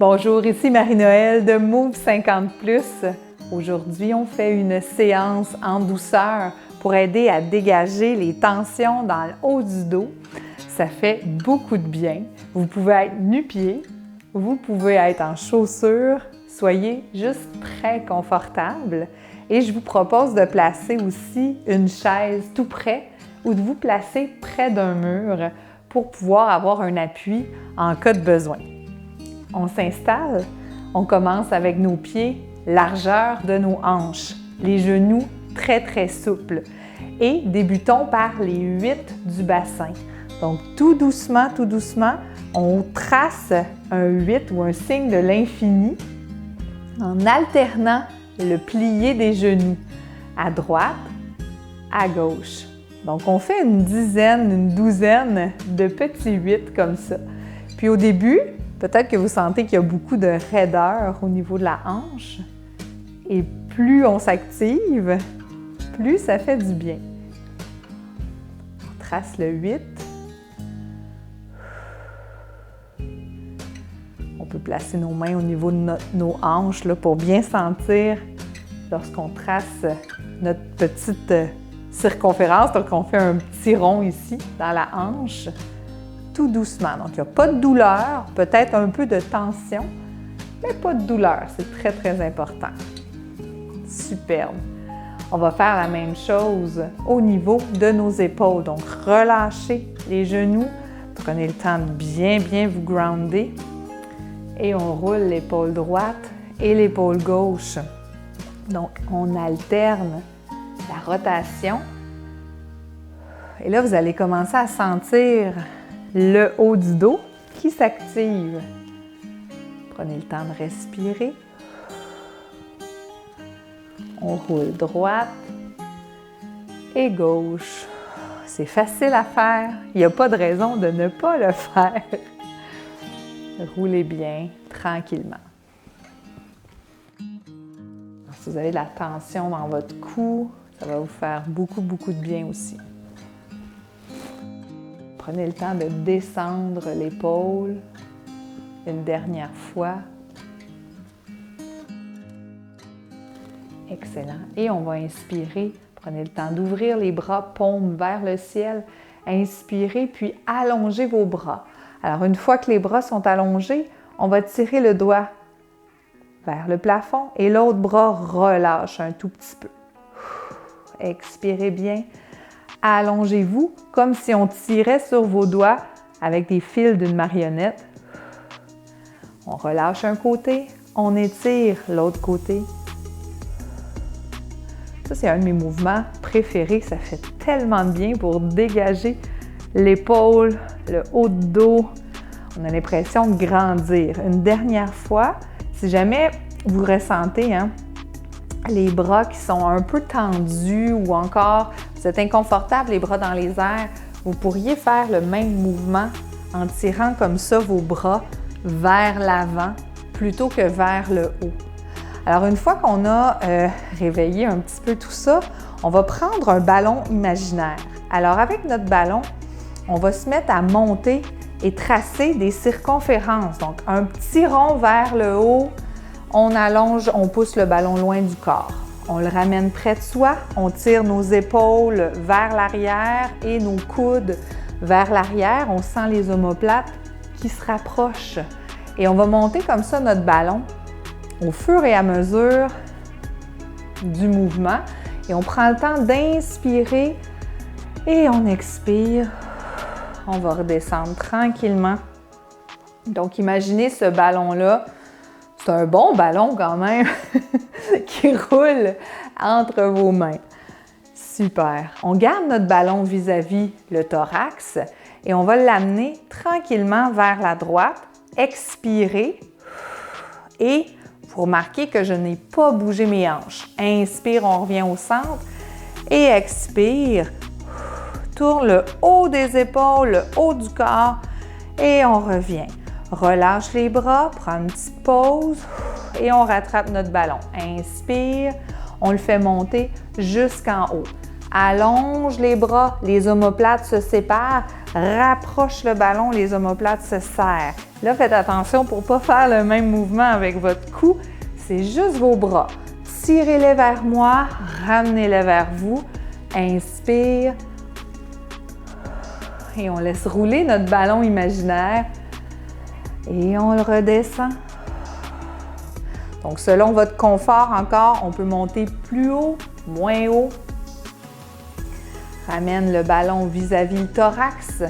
Bonjour, ici Marie-Noël de Move 50+. Aujourd'hui, on fait une séance en douceur pour aider à dégager les tensions dans le haut du dos. Ça fait beaucoup de bien. Vous pouvez être nu-pieds, vous pouvez être en chaussures. Soyez juste très confortable. Et je vous propose de placer aussi une chaise tout près ou de vous placer près d'un mur pour pouvoir avoir un appui en cas de besoin. On s'installe, on commence avec nos pieds, largeur de nos hanches, les genoux très souples et débutons par les 8 du bassin. Donc tout doucement, on trace un 8 ou un signe de l'infini en alternant le plié des genoux à droite, à gauche. Donc on fait une dizaine, une douzaine de petits 8 comme ça. Puis au début, peut-être que vous sentez qu'il y a beaucoup de raideur au niveau de la hanche. Et plus on s'active, plus ça fait du bien. On trace le 8. On peut placer nos mains au niveau de nos hanches là, pour bien sentir lorsqu'on trace notre petite circonférence. Donc on fait un petit rond ici dans la hanche. Tout doucement. Donc, il n'y a pas de douleur, peut-être un peu de tension, mais pas de douleur. C'est très important. Superbe. On va faire la même chose au niveau de nos épaules. Donc, relâchez les genoux. Prenez le temps de bien vous grounder. Et on roule l'épaule droite et l'épaule gauche. Donc, on alterne la rotation. Et là, vous allez commencer à sentir le haut du dos qui s'active. Prenez le temps de respirer. On roule droite et gauche. C'est facile à faire. Il n'y a pas de raison de ne pas le faire. Roulez bien, tranquillement. Si vous avez de la tension dans votre cou, ça va vous faire beaucoup de bien aussi. Prenez le temps de descendre l'épaule une dernière fois. Excellent. Et on va inspirer. Prenez le temps d'ouvrir les bras, paumes vers le ciel. Inspirez, puis allongez vos bras. Alors, une fois que les bras sont allongés, on va tirer le doigt vers le plafond et l'autre bras relâche un tout petit peu. Expirez bien. Allongez-vous comme si on tirait sur vos doigts avec des fils d'une marionnette. On relâche un côté, on étire l'autre côté. Ça, c'est un de mes mouvements préférés. Ça fait tellement de bien pour dégager l'épaule, le haut de dos. On a l'impression de grandir. Une dernière fois, si jamais vous ressentez les bras qui sont un peu tendus ou encore vous êtes inconfortable, les bras dans les airs, vous pourriez faire le même mouvement en tirant comme ça vos bras vers l'avant plutôt que vers le haut. Alors, une fois qu'on a réveillé un petit peu tout ça, on va prendre un ballon imaginaire. Alors, avec notre ballon, on va se mettre à monter et tracer des circonférences. Donc, un petit rond vers le haut, on allonge, on pousse le ballon loin du corps. On le ramène près de soi, on tire nos épaules vers l'arrière et nos coudes vers l'arrière. On sent les omoplates qui se rapprochent. Et on va monter comme ça notre ballon au fur et à mesure du mouvement. Et on prend le temps d'inspirer et on expire. On va redescendre tranquillement. Donc, imaginez ce ballon-là. C'est un bon ballon quand même qui roule entre vos mains. Super! On garde notre ballon vis-à-vis le thorax et on va l'amener tranquillement vers la droite. Expirez et vous remarquez que je n'ai pas bougé mes hanches. Inspire, on revient au centre et expire. Tourne le haut des épaules, le haut du corps et on revient. Relâche les bras, prends une petite pause et on rattrape notre ballon. Inspire, on le fait monter jusqu'en haut. Allonge les bras, les omoplates se séparent, rapproche le ballon, les omoplates se serrent. Là, faites attention pour ne pas faire le même mouvement avec votre cou, c'est juste vos bras. Tirez-les vers moi, ramenez-les vers vous. Inspire. Et on laisse rouler notre ballon imaginaire. Et on le redescend. Donc, selon votre confort encore, on peut monter plus haut, moins haut. Ramène le ballon vis-à-vis le thorax.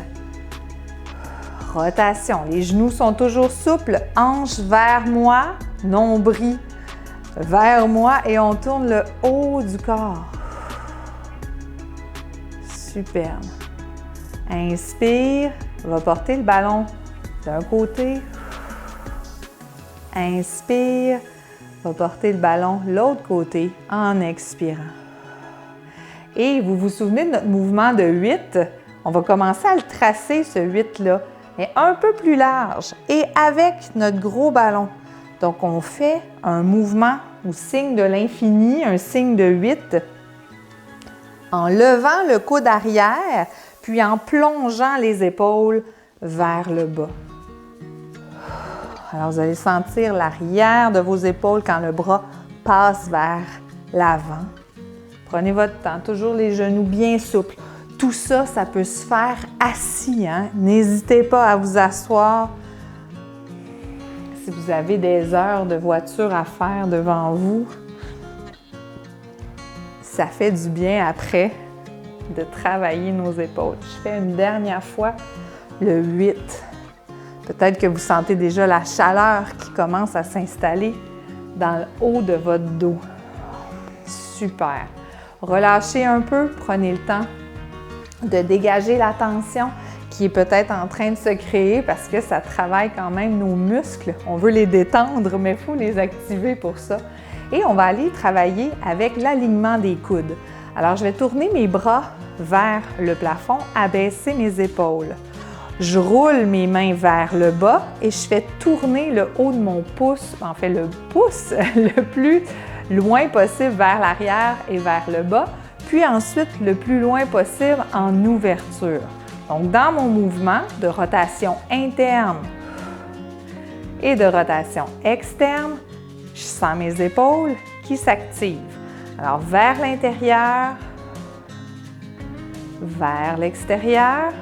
Rotation. Les genoux sont toujours souples. Hanche vers moi, nombril vers moi et on tourne le haut du corps. Superbe. Inspire. On va porter le ballon d'un côté. Inspire. On va porter le ballon de l'autre côté en expirant. Et vous vous souvenez de notre mouvement de 8? On va commencer à le tracer, ce 8-là, mais un peu plus large et avec notre gros ballon. Donc, on fait un mouvement ou signe de l'infini, un signe de 8, en levant le coude arrière, puis en plongeant les épaules vers le bas. Alors, vous allez sentir l'arrière de vos épaules quand le bras passe vers l'avant. Prenez votre temps, toujours les genoux bien souples. Tout ça, ça peut se faire assis, hein? N'hésitez pas à vous asseoir. Si vous avez des heures de voiture à faire devant vous, ça fait du bien après de travailler nos épaules. Je fais une dernière fois le 8. Peut-être que vous sentez déjà la chaleur qui commence à s'installer dans le haut de votre dos. Super! Relâchez un peu, prenez le temps de dégager la tension qui est peut-être en train de se créer parce que ça travaille quand même nos muscles. On veut les détendre, mais il faut les activer pour ça. Et on va aller travailler avec l'alignement des coudes. Alors, je vais tourner mes bras vers le plafond, abaisser mes épaules. Je roule mes mains vers le bas et je fais tourner le haut de mon pouce, en fait le pouce le plus loin possible vers l'arrière et vers le bas, puis ensuite le plus loin possible en ouverture. Donc, dans mon mouvement de rotation interne et de rotation externe, je sens mes épaules qui s'activent. Alors, vers l'intérieur, vers l'extérieur.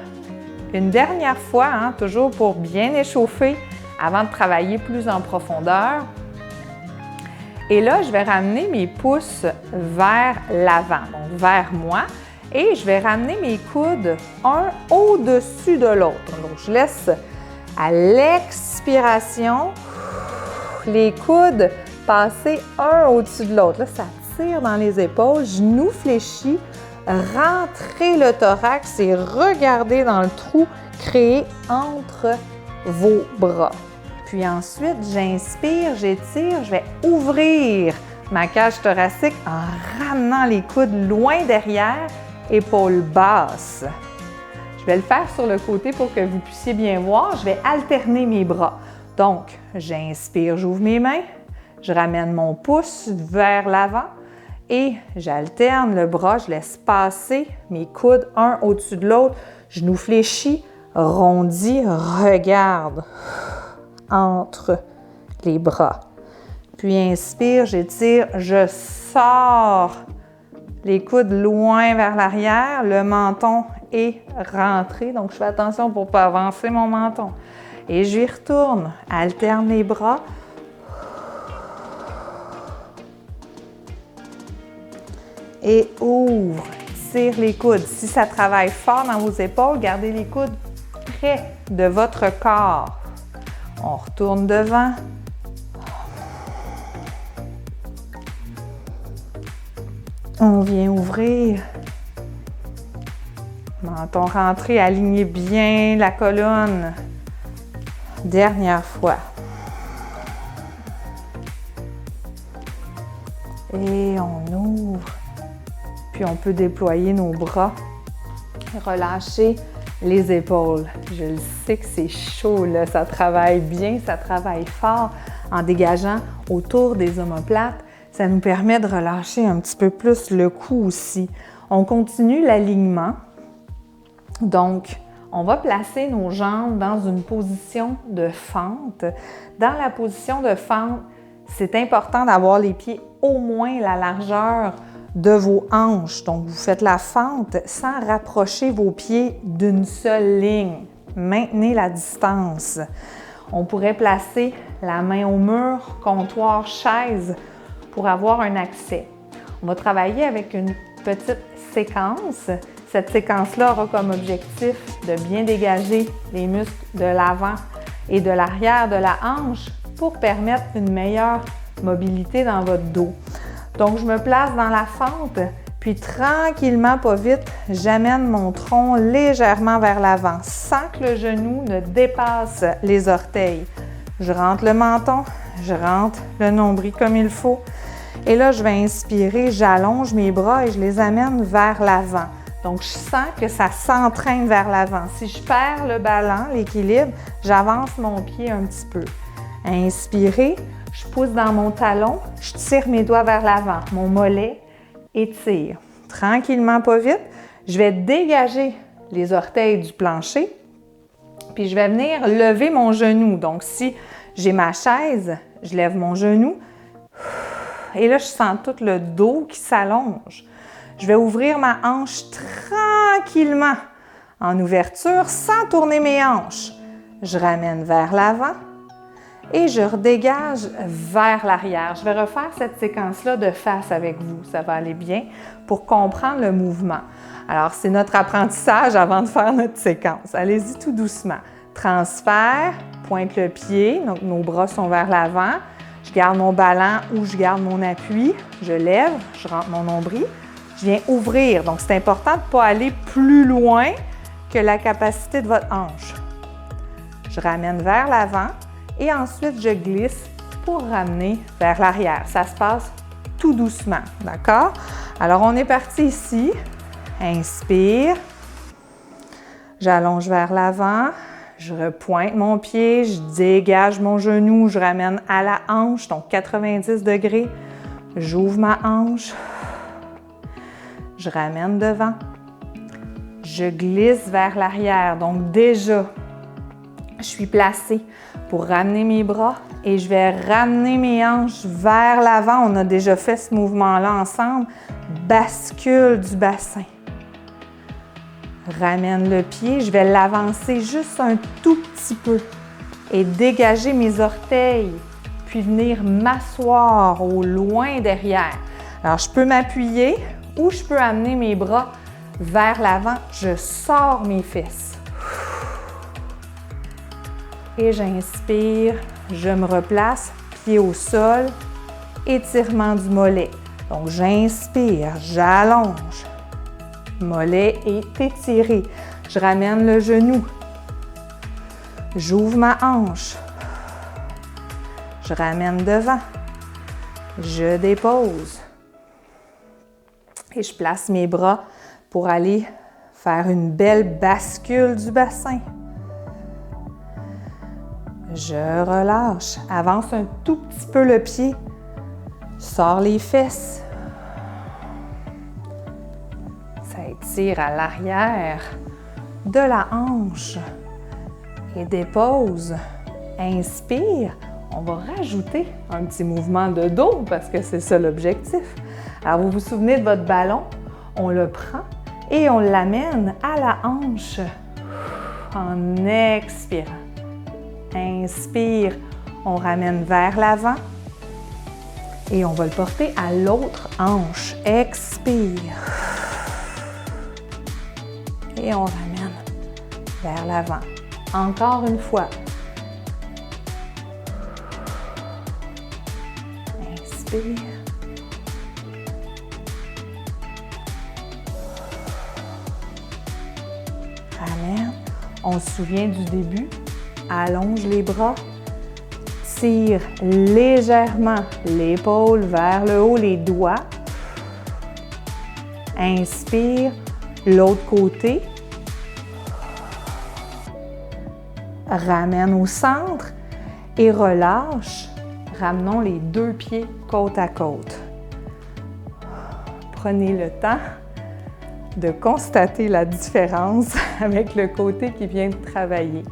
Une dernière fois, hein, toujours pour bien échauffer avant de travailler plus en profondeur. Et là, je vais ramener mes pouces vers l'avant, donc vers moi. Et je vais ramener mes coudes un au-dessus de l'autre. Donc, je laisse à l'expiration les coudes passer un au-dessus de l'autre. Là, ça tire dans les épaules, genoux fléchis, rentrez le thorax et regardez dans le trou créé entre vos bras. Puis ensuite, j'inspire, j'étire, je vais ouvrir ma cage thoracique en ramenant les coudes loin derrière, épaules basses. Je vais le faire sur le côté pour que vous puissiez bien voir. Je vais alterner mes bras. Donc, j'inspire, j'ouvre mes mains, je ramène mon pouce vers l'avant et j'alterne le bras, je laisse passer mes coudes un au-dessus de l'autre, genoux fléchis, rondis, regarde entre les bras. Puis inspire, j'étire, je sors les coudes loin vers l'arrière, le menton est rentré, donc je fais attention pour ne pas avancer mon menton. Et j'y retourne, alterne les bras. Et ouvre, tire les coudes. Si ça travaille fort dans vos épaules, gardez les coudes près de votre corps. On retourne devant. On vient ouvrir. Menton rentré, alignez bien la colonne. Dernière fois. Et on ouvre. Puis on peut déployer nos bras. Relâcher les épaules. Je le sais que c'est chaud, là. Ça travaille bien, ça travaille fort en dégageant autour des omoplates. Ça nous permet de relâcher un petit peu plus le cou aussi. On continue l'alignement. Donc, on va placer nos jambes dans une position de fente. Dans la position de fente, c'est important d'avoir les pieds au moins la largeur de vos hanches. Donc, vous faites la fente sans rapprocher vos pieds d'une seule ligne. Maintenez la distance. On pourrait placer la main au mur, comptoir, chaise pour avoir un accès. On va travailler avec une petite séquence. Cette séquence-là aura comme objectif de bien dégager les muscles de l'avant et de l'arrière de la hanche pour permettre une meilleure mobilité dans votre dos. Donc, je me place dans la fente, puis tranquillement, pas vite, j'amène mon tronc légèrement vers l'avant sans que le genou ne dépasse les orteils. Je rentre le menton, je rentre le nombril comme il faut. Et là, je vais inspirer, j'allonge mes bras et je les amène vers l'avant. Donc, je sens que ça s'entraîne vers l'avant. Si je perds le ballon, l'équilibre, j'avance mon pied un petit peu. Inspirez, je pousse dans mon talon, je tire mes doigts vers l'avant. Mon mollet étire. Tranquillement, pas vite, je vais dégager les orteils du plancher, puis je vais venir lever mon genou. Donc, si j'ai ma chaise, je lève mon genou. Et là, je sens tout le dos qui s'allonge. Je vais ouvrir ma hanche tranquillement, en ouverture, sans tourner mes hanches. Je ramène vers l'avant et je redégage vers l'arrière. Je vais refaire cette séquence-là de face avec vous. Ça va aller bien pour comprendre le mouvement. Alors, c'est notre apprentissage avant de faire notre séquence. Allez-y tout doucement. Transfert, pointe le pied, donc nos bras sont vers l'avant. Je garde mon ballon ou je garde mon appui. Je lève, je rentre mon nombril. Je viens ouvrir. Donc, c'est important de ne pas aller plus loin que la capacité de votre hanche. Je ramène vers l'avant et ensuite, je glisse pour ramener vers l'arrière. Ça se passe tout doucement, d'accord? Alors, on est parti ici. Inspire. J'allonge vers l'avant. Je repointe mon pied. Je dégage mon genou. Je ramène à la hanche, donc 90 degrés. J'ouvre ma hanche. Je ramène devant. Je glisse vers l'arrière. Donc déjà, je suis placée pour ramener mes bras et je vais ramener mes hanches vers l'avant. On a déjà fait ce mouvement-là ensemble. Bascule du bassin. Ramène le pied. Je vais l'avancer juste un tout petit peu et dégager mes orteils, puis venir m'asseoir au loin derrière. Alors, je peux m'appuyer ou je peux amener mes bras vers l'avant. Je sors mes fesses. Et j'inspire, je me replace, pied au sol, étirement du mollet. Donc, j'inspire, j'allonge. Mollet est étiré. Je ramène le genou. J'ouvre ma hanche. Je ramène devant. Je dépose. Et je place mes bras pour aller faire une belle bascule du bassin. Je relâche. Avance un tout petit peu le pied. Sors les fesses. Ça étire à l'arrière de la hanche. Et dépose. Inspire. On va rajouter un petit mouvement de dos parce que c'est ça l'objectif. Alors, vous vous souvenez de votre ballon? On le prend et on l'amène à la hanche en expirant. Inspire, on ramène vers l'avant et on va le porter à l'autre hanche. Expire. Et on ramène vers l'avant. Encore une fois. Inspire. Ramène. On se souvient du début. Allonge les bras. Tire légèrement l'épaule vers le haut, les doigts. Inspire. L'autre côté. Ramène au centre et relâche. Ramenons les deux pieds côte à côte. Prenez le temps de constater la différence avec le côté qui vient de travailler.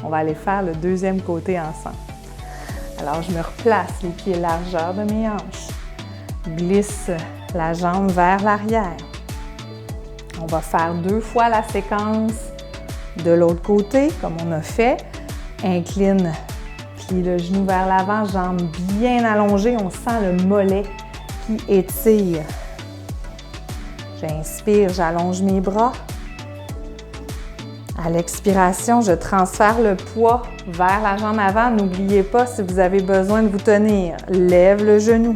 On va aller faire le deuxième côté ensemble. Alors, je me replace les pieds largeur de mes hanches. Glisse la jambe vers l'arrière. On va faire 2 fois la séquence de l'autre côté, comme on a fait. Incline, plie le genou vers l'avant, jambe bien allongée. On sent le mollet qui étire. J'inspire, j'allonge mes bras. À l'expiration, je transfère le poids vers la jambe avant. N'oubliez pas, si vous avez besoin de vous tenir, lève le genou.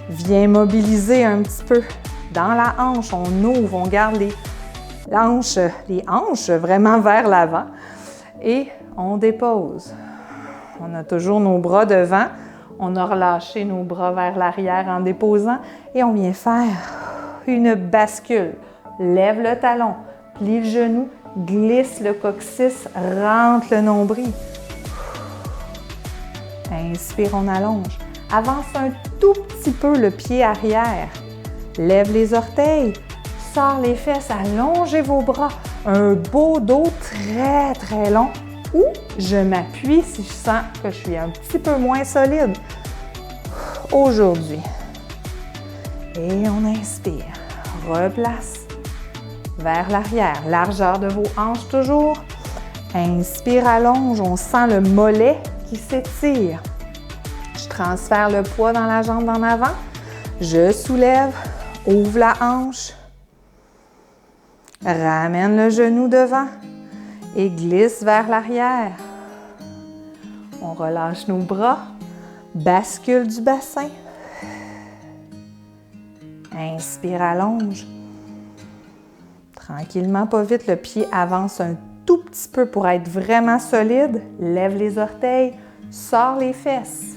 Viens mobiliser un petit peu. Dans la hanche, on ouvre, on garde les hanches vraiment vers l'avant et on dépose. On a toujours nos bras devant. On a relâché nos bras vers l'arrière en déposant et on vient faire une bascule. Lève le talon, plie le genou, glisse le coccyx, rentre le nombril. Inspire, on allonge. Avance un tout petit peu le pied arrière. Lève les orteils, sors les fesses, allongez vos bras. Un beau dos très, très long où je m'appuie si je sens que je suis un petit peu moins solide. Aujourd'hui. Et on inspire. Replace vers l'arrière. Largeur de vos hanches toujours. Inspire, allonge. On sent le mollet qui s'étire. Je transfère le poids dans la jambe en avant. Je soulève. Ouvre la hanche. Ramène le genou devant. Et glisse vers l'arrière. On relâche nos bras. Bascule du bassin. Inspire, allonge. Tranquillement, pas vite, le pied avance un tout petit peu pour être vraiment solide. Lève les orteils, sors les fesses.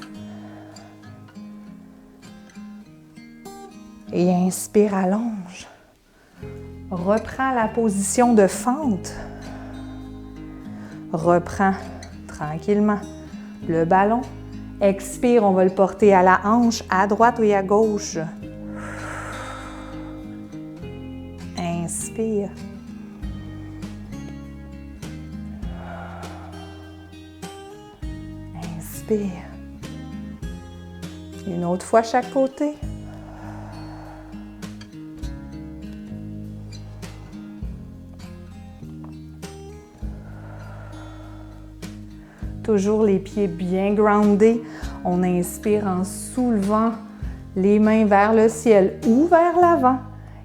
Et inspire, allonge. Reprends la position de fente. Reprends tranquillement le ballon. Expire, on va le porter à la hanche, à droite ou à gauche. Inspire. Inspire. Une autre fois chaque côté. Toujours les pieds bien groundés. On inspire en soulevant les mains vers le ciel ou vers l'avant.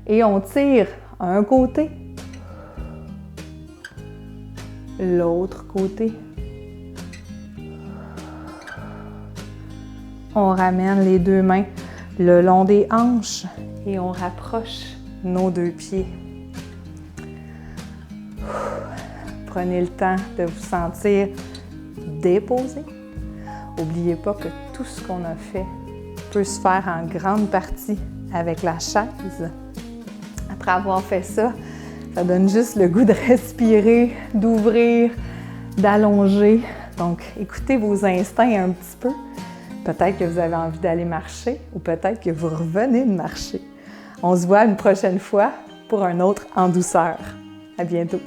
Et on tire un côté, l'autre côté. On ramène les 2 mains le long des hanches et on rapproche nos 2 pieds. Prenez le temps de vous sentir déposé. N'oubliez pas que tout ce qu'on a fait peut se faire en grande partie avec la chaise. Après avoir fait ça, ça donne juste le goût de respirer, d'ouvrir, d'allonger. Donc, écoutez vos instincts un petit peu. Peut-être que vous avez envie d'aller marcher ou peut-être que vous revenez de marcher. On se voit une prochaine fois pour un autre en douceur. À bientôt!